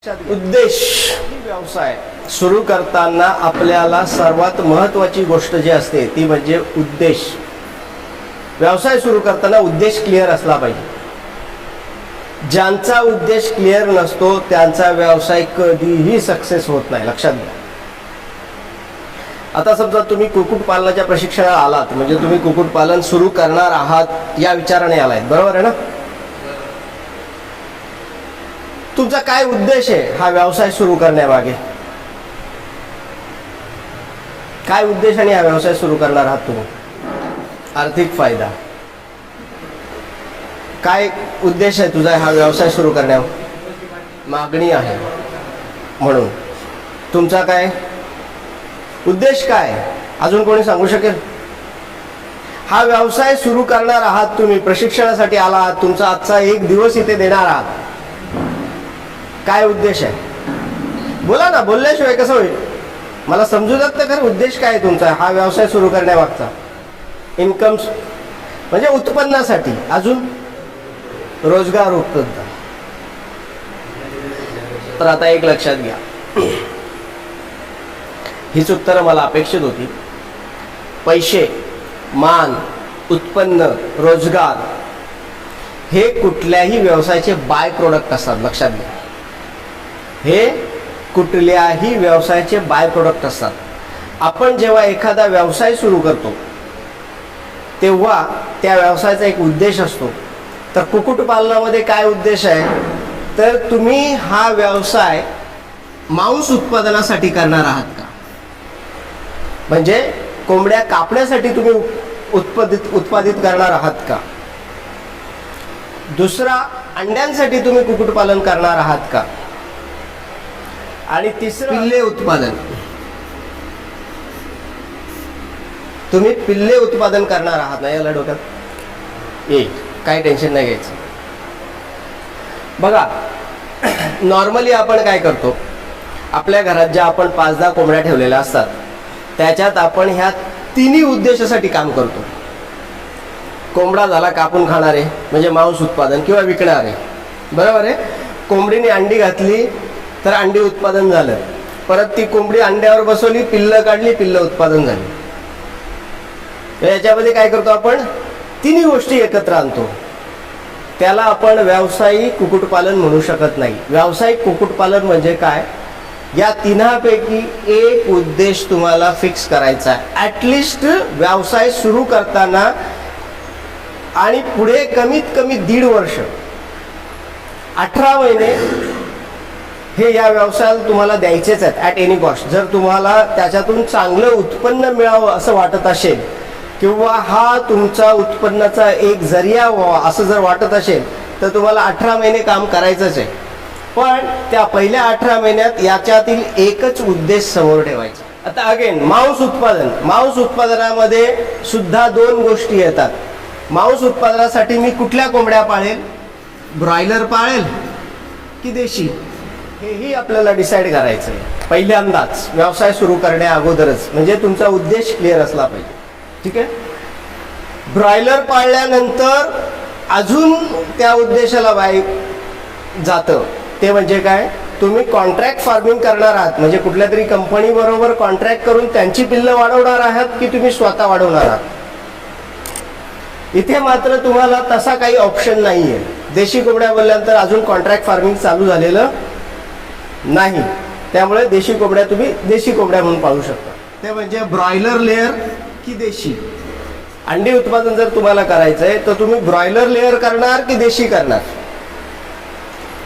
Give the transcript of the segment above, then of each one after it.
उद्देश व्यवसाय सुरू करताना आपल्याला सर्वात महत्त्वाची गोष्ट जी असते ती म्हणजे उद्देश. व्यवसाय सुरू करताना उद्देश क्लिअर असला पाहिजे. ज्यांचा उद्देश क्लिअर नसतो त्यांचा व्यवसाय कधीही सक्सेस होत नाही, लक्षात घ्या. आता समजा तुम्ही कुक्कुटपालनाच्या प्रशिक्षणाला आलात, म्हणजे तुम्ही कुक्कुटपालन सुरू करणार आहात या विचाराने आलात, बरोबर आहे ना. तुमचा काय उद्देश आहे हा व्यवसाय सुरू करण्यामागे? काय उद्देशाने हा व्यवसाय सुरू करणार आहात तुम्ही? आर्थिक फायदा. काय उद्देश आहे तुझा हा व्यवसाय सुरू करण्यावर? मागणी आहे म्हणून. तुमचा काय उद्देश काय अजून कोणी सांगू शकेल? हा व्यवसाय सुरू करणार आहात तुम्ही, प्रशिक्षणासाठी आला आहात, तुमचा आजचा एक दिवस इथे देणार आहात. काय उद्देश आहे? बोला ना, बोलल्याशिवाय कसं होईल? मला समजू जात तर खरं उद्देश काय आहे तुमचा हा व्यवसाय सुरू करण्यामागचा? इन्कम म्हणजे उत्पन्नासाठी, अजून रोजगार उपलब्ध. तर आता एक लक्षात घ्या, हीच उत्तरं मला अपेक्षित होती. पैसे, मान, उत्पन्न, रोजगार हे कुठल्याही व्यवसायाचे बाय प्रोडक्ट असतात, लक्षात घ्या. हे कुठल्याही व्यवसायाचे बाय प्रोडक्ट असतात. आपण जेव्हा एखादा व्यवसाय सुरू करतो तेव्हा त्या व्यवसायाचा एक उद्देश असतो. तर कुक्कुटपालनामध्ये काय उद्देश आहे? तर तुम्ही हा व्यवसाय मांस उत्पादनासाठी करणार आहात का? म्हणजे कोंबड्या कापण्यासाठी तुम्ही उत्पादित करणार आहात का? दुसरा, अंड्यांसाठी तुम्ही कुक्कुटपालन करणार आहात का? आणि तिसरं, पिल्ले उत्पादन. तुम्ही पिल्ले उत्पादन करणार आहात ना, याला डोक्यात येईल, काही टेन्शन नाही घ्यायचं. बघा, नॉर्मली आपण काय करतो, आपल्या घरात ज्या आपण 5-10 कोंबड्या ठेवलेल्या असतात त्याच्यात आपण ह्या तिन्ही उद्देशासाठी काम करतो. कोंबडा झाला कापून खाणारे म्हणजे मांस उत्पादन किंवा विकणारे, बरोबर आहे. कोंबडीने अंडी घातली तर अंडी उत्पादन झालं. परत ती कोंबडी अंड्यावर बसवली, पिल्लं काढली, पिल्लं उत्पादन झाली. याच्यामध्ये काय करतो आपण? तिन्ही गोष्टी एकत्र आणतो. त्याला आपण व्यावसायिक कुक्कुटपालन म्हणू शकत नाही. व्यावसायिक कुक्कुटपालन म्हणजे काय? या तिन्हापैकी एक उद्देश तुम्हाला फिक्स करायचा आहे. ॲटलिस्ट व्यवसाय सुरू करताना आणि पुढे कमीत कमी 1.5 वर्ष, 18 महिने हे या व्यवसायाला तुम्हाला द्यायचेच आहेत ॲट एनी कॉस्ट. जर तुम्हाला त्याच्यातून चांगलं उत्पन्न मिळावं असं वाटत असेल किंवा हा तुमचा उत्पन्नाचा एक जरिया व्हावा असं जर वाटत असेल तर तुम्हाला 18 महिने काम करायचंच आहे. पण त्या पहिल्या 18 महिन्यात याच्यातील एकच उद्देश समोर ठेवायचा. आता अगेन मांस उत्पादन. मांस उत्पादनामध्ये सुद्धा 2 गोष्टी येतात. मांस उत्पादनासाठी मी कुठल्या कोंबड्या पाळेल? ब्रॉयलर पाळेल की देशी? हेही आपल्याला डिसाईड करायचं आहे पहिल्यांदाच व्यवसाय सुरू करण्या अगोदरच. म्हणजे तुमचा उद्देश क्लिअर असला पाहिजे, ठीक आहे. ब्रॉयलर पाळल्यानंतर अजून त्या उद्देशाला बाय जातं. ते म्हणजे काय? तुम्ही कॉन्ट्रॅक्ट फार्मिंग करणार आहात, म्हणजे कुठल्या तरी कंपनी बरोबर कॉन्ट्रॅक्ट करून त्यांची पिल्लं वाढवणार आहात की तुम्ही स्वतः वाढवणार आहात? इथे मात्र तुम्हाला तसा काही ऑप्शन नाही आहे. देशी कोंबड्या बोलल्यानंतर अजून कॉन्ट्रॅक्ट फार्मिंग चालू झालेलं नाही, त्यामुळे देशी कोंबड्या तुम्ही देशी कोंबड्या म्हणून पाळू शकता. ते म्हणजे ब्रॉयलर लेअर की देशी. अंडी उत्पादन जर तुम्हाला करायचं आहे तर तुम्ही ब्रॉयलर लेअर करणार की देशी करणार?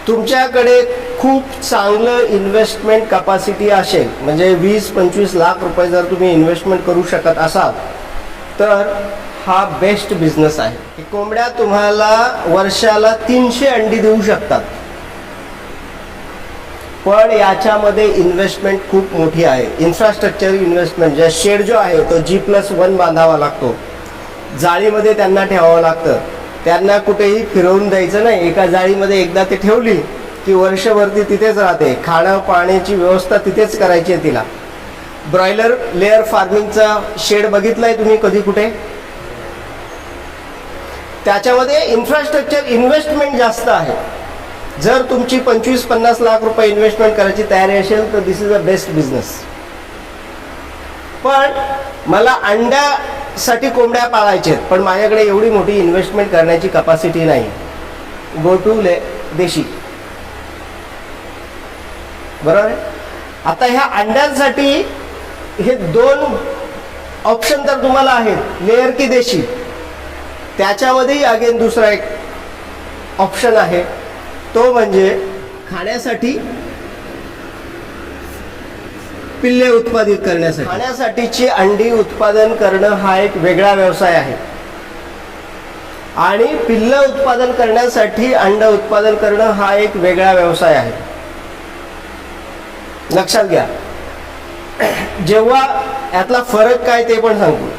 तुमच्याकडे खूप चांगलं इन्व्हेस्टमेंट कॅपॅसिटी असेल, म्हणजे 20-25 लाख रुपये जर तुम्ही इन्व्हेस्टमेंट करू शकत असाल तर हा बेस्ट बिझनेस आहे. कोंबड्या तुम्हाला वर्षाला 300 अंडी देऊ शकतात. पण याच्यामध्ये इन्व्हेस्टमेंट खूप मोठी आहे. इन्फ्रास्ट्रक्चर इन्व्हेस्टमेंट, जे शेड जो आहे तो G+1 बांधावा लागतो. जाळीमध्ये त्यांना ठेवावं लागतं. त्यांना कुठेही फिरवून द्यायचं नाही. एका जाळीमध्ये एकदा ते ठेवली की वर्षभर ती तिथेच राहते. खाणं पाण्याची व्यवस्था तिथेच करायची आहे तिला. ब्रॉयलर लेअर फार्मिंगचा शेड बघितलाय तुम्ही कधी कुठे? त्याच्यामध्ये इन्फ्रास्ट्रक्चर इन्व्हेस्टमेंट जास्त आहे. जर तुमची 25-50 लाख रुपये इन्व्हेस्टमेंट करायची तयारी असेल तर दिस इज अ बेस्ट बिझनेस. पण मला अंड्यासाठी कोंबड्या पाळायच्या आहेत, पण माझ्याकडे एवढी मोठी इन्व्हेस्टमेंट करण्याची कपॅसिटी नाही. गो टू देशी. बरोबर आहे. आता ह्या अंड्यांसाठी हे दोन ऑप्शन तर तुम्हाला आहेत, लेअर की देशी. त्याच्यामध्येही अगेन दुसरा एक ऑप्शन आहे, तो म्हणजे खाण्यासाठी पिल्ले उत्पादित करण्यासाठी. खाण्यासाठीची अंडी उत्पादन करणं हा एक वेगळा व्यवसाय आहे आणि पिल्लं उत्पादन करण्यासाठी अंड उत्पादन करणं हा एक वेगळा व्यवसाय आहे. लक्षात घ्या. जेव्हा यातला फरक काय ते पण सांगतो.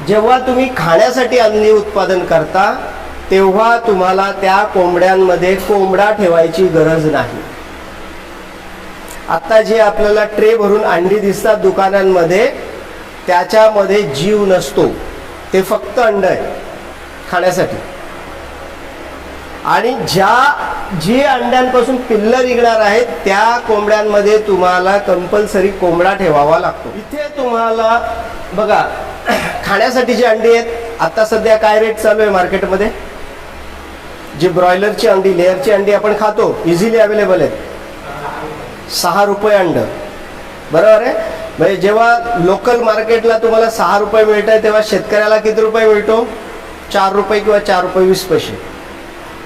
जेव्हा तुम्ही खाण्यासाठी अंडी उत्पादन करता तेव्हा तुम्हाला त्या कोंबड्यांमध्ये कोंबडा ठेवायची गरज नाही. आता जे आपल्याला ट्रे भरून अंडी दिसतात दुकानांमध्ये, त्याच्यामध्ये जीव नसतो, ते फक्त अंड आहे खाण्यासाठी. आणि जे अंड्यांपासून पिल्लं निघणार आहेत त्या कोंबड्यांमध्ये तुम्हाला कंपल्सरी कोंबडा ठेवावा लागतो. इथे तुम्हाला बघा, खाण्यासाठी जी अंडी आहेत आता सध्या काय रेट चालू आहे मार्केटमध्ये. जी ब्रॉयलरची अंडी, लेअरची अंडी आपण खातो, इझिली अवेलेबल आहेत. 6 रुपये अंड. बरोबर आहे. म्हणजे जेव्हा लोकल मार्केटला तुम्हाला 6 रुपये मिळत आहे तेव्हा शेतकऱ्याला किती रुपये मिळतो? 4 रुपये किंवा 4 रुपये 20 पैसे.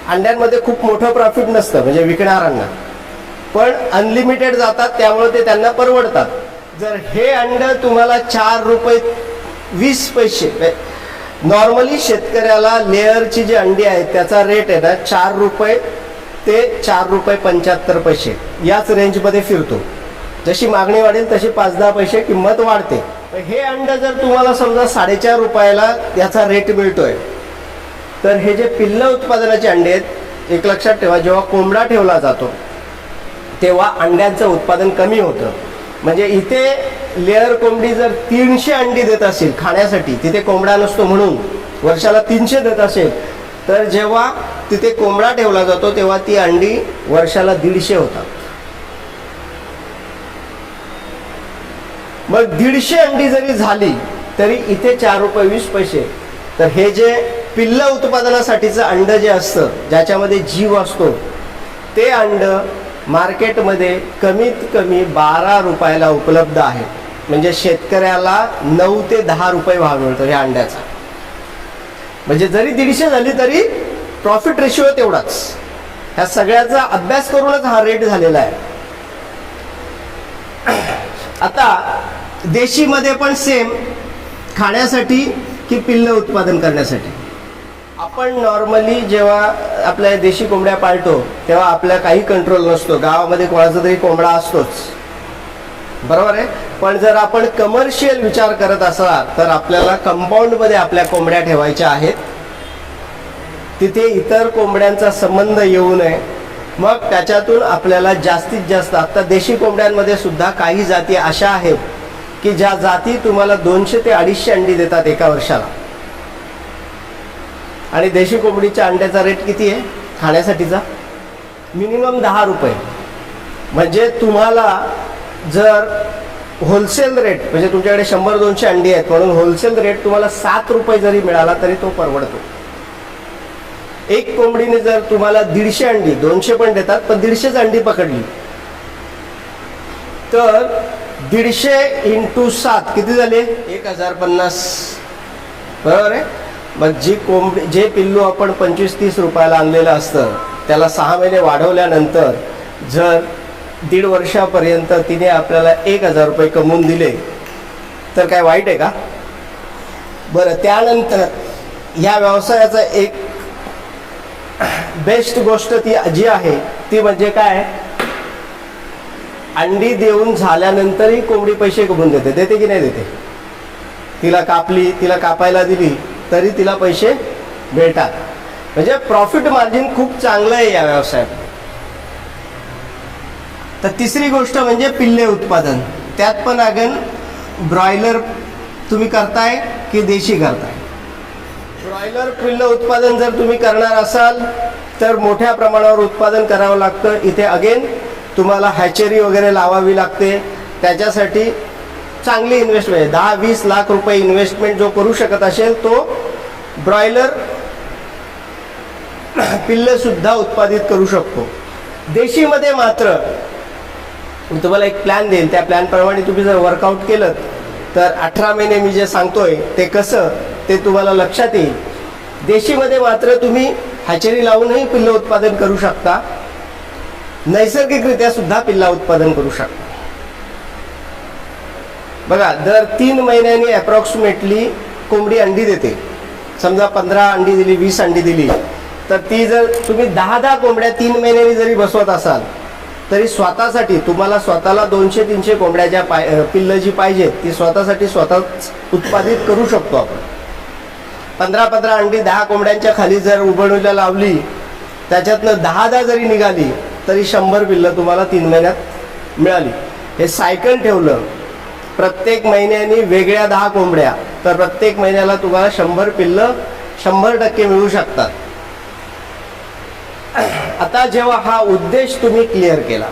अंड्यांमध्ये खूप मोठं प्रॉफिट नसतं म्हणजे विकणाऱ्यांना, पण अनलिमिटेड जातात त्यामुळे ते त्यांना परवडतात. जर हे अंड तुम्हाला 4 रुपये 20 पैसे, नॉर्मली शेतकऱ्याला लेअरची जी अंडी आहेत त्याचा रेट आहे ना 4 रुपये ते 4 रुपये 75 पैसे याच रेंजमध्ये फिरतो. जशी मागणी वाढेल तशी 5-10 पैसे किंमत वाढते. हे अंड जर तुम्हाला समजा 4.5 रुपयाला याचा रेट मिळतोय, तर हे जे पिल्ल उत्पादनाचे अंडे आहेत, एक लक्षात ठेवा, जेव्हा कोंबडा ठेवला जातो तेव्हा अंड्यांचं उत्पादन कमी होतं. म्हणजे इथे लेअर कोंबडी जर 300 अंडी देत असेल खाण्यासाठी, तिथे कोंबडा नसतो म्हणून वर्षाला 300 देत असेल, तर जेव्हा तिथे कोंबडा ठेवला जातो तेव्हा ती अंडी वर्षाला 150 होतात. मग 150 अंडी जरी झाली तरी इथे 4 रुपये 20 पैसे. तर हे जे पिल्ल उत्पादनासाठीचं अंड जे असतं, ज्याच्यामध्ये जीव असतो, ते अंड मार्केटमध्ये कमीत कमी 12 रुपयाला उपलब्ध आहे. म्हणजे शेतकऱ्याला 9 ते 10 रुपये भाव मिळतो या अंड्याचा. म्हणजे जरी 150 झाली तरी प्रॉफिट रेशिओ तेवढाच. ह्या सगळ्याचा अभ्यास करूनच हा रेट झालेला आहे. आता देशीमध्ये पण सेम, खाण्यासाठी की पिल्ल उत्पादन करण्यासाठी. आपण नॉर्मली जेव्हा आपल्या देशी कोंबड्या पाळतो तेव्हा आपल्या काही कंट्रोल नसतो. गावामध्ये कोणाचा तरी कोंबडा असतोच, बरोबर आहे. पण जर आपण कमर्शियल विचार करत असाल तर आपल्याला कंपाऊंडमध्ये आपल्या कोंबड्या ठेवायच्या आहेत. तिथे इतर कोंबड्यांचा संबंध येऊ नये. मग त्याच्यातून आपल्याला जास्तीत जास्त, आता देशी कोंबड्यांमध्ये सुद्धा काही जाती अशा आहेत की ज्या जाती तुम्हाला 200 ते 250 अंडी देतात एका वर्षाला. आणि देशी कोंबडीच्या अंड्याचा रेट किती आहे खाण्यासाठीचा? मिनिमम 10 रुपये. म्हणजे तुम्हाला जर होलसेल रेट, म्हणजे तुमच्याकडे 100-200 अंडी आहेत म्हणून होलसेल रेट तुम्हाला 7 रुपये जरी मिळाला तरी तो परवडतो. एक कोंबडीने जर तुम्हाला 150 अंडी, 200 पण देतात पण 150च अंडी पकडली तर 150 × 7 किती झाले? 1050. बरोबर आहे. मग जी कोंबडी, जे पिल्लू आपण 25-30 रुपयाला आणलेलं असतं त्याला 6 महिने वाढवल्यानंतर जर 1.5 वर्षापर्यंत तिने आपल्याला 1000 रुपये कमवून दिले तर काय वाईट आहे का? बरं, त्यानंतर ह्या व्यवसायाचा एक बेस्ट गोष्ट ती जी आहे ती म्हणजे काय, अंडी देऊन झाल्यानंतरही कोंबडी पैसे कमवून देते की नाही देते? तिला कापली, तिला कापायला दिली तरी तिला पैसे मिळतात. म्हणजे प्रॉफिट मार्जिन खूप चांगलं आहे या व्यवसायात. तर तिसरी गोष्ट म्हणजे पिल्ले उत्पादन. त्यात पण अगेन ब्रॉयलर तुम्ही करताय की देशी करताय? ब्रॉयलर पिल्ल उत्पादन जर तुम्ही करणार असाल तर मोठ्या प्रमाणावर उत्पादन करावं लागतं. इथे अगेन तुम्हाला हॅचरी वगैरे लावावी लागते. त्याच्यासाठी चांगली इन्व्हेस्टमेंट 10-20 लाख रुपये इन्व्हेस्टमेंट जो करू शकत असेल तो ब्रॉयलर पिल्ल सुद्धा उत्पादित करू शकतो. देशीमध्ये मात्र मी तुम्हाला एक प्लॅन देईन, त्या प्लॅनप्रमाणे तुम्ही जर वर्कआउट केलं तर 18 महिने मी जे सांगतोय ते कसं ते तुम्हाला लक्षात येईल. देशीमध्ये मात्र तुम्ही हॅचरी लावूनही पिल्ल उत्पादन करू शकता, नैसर्गिकरित्या सुद्धा पिल्ला उत्पादन करू शकता. बघा, दर 3 महिन्यांनी अप्रॉक्सिमेटली कोंबडी अंडी देते. समजा 15 अंडी दिली, 20 अंडी दिली, तर ती जर तुम्ही 10 कोंबड्या 3 महिन्यांनी जरी बसवत असाल तरी स्वतःसाठी तुम्हाला स्वतःला 200-300 कोंबड्या ज्या पिल्ल जी पाहिजेत ती स्वतःसाठी स्वतःच उत्पादित करू शकतो आपण. 15 अंडी 10 कोंबड्यांच्या खाली जर उबवणीला लावली, त्याच्यातनं 10 जरी निघाली तरी 100 पिल्ल तुम्हाला 3 महिन्यात मिळाली. हे सायकल ठेवलं प्रत्येक महिन्यानी वेगळ्या 10 कोंबड्या, तर प्रत्येक महिन्याला तुम्हाला 100 पिल्ल 100% मिळू शकतात. आता जेव्हा हा उद्देश तुम्ही क्लिअर केला,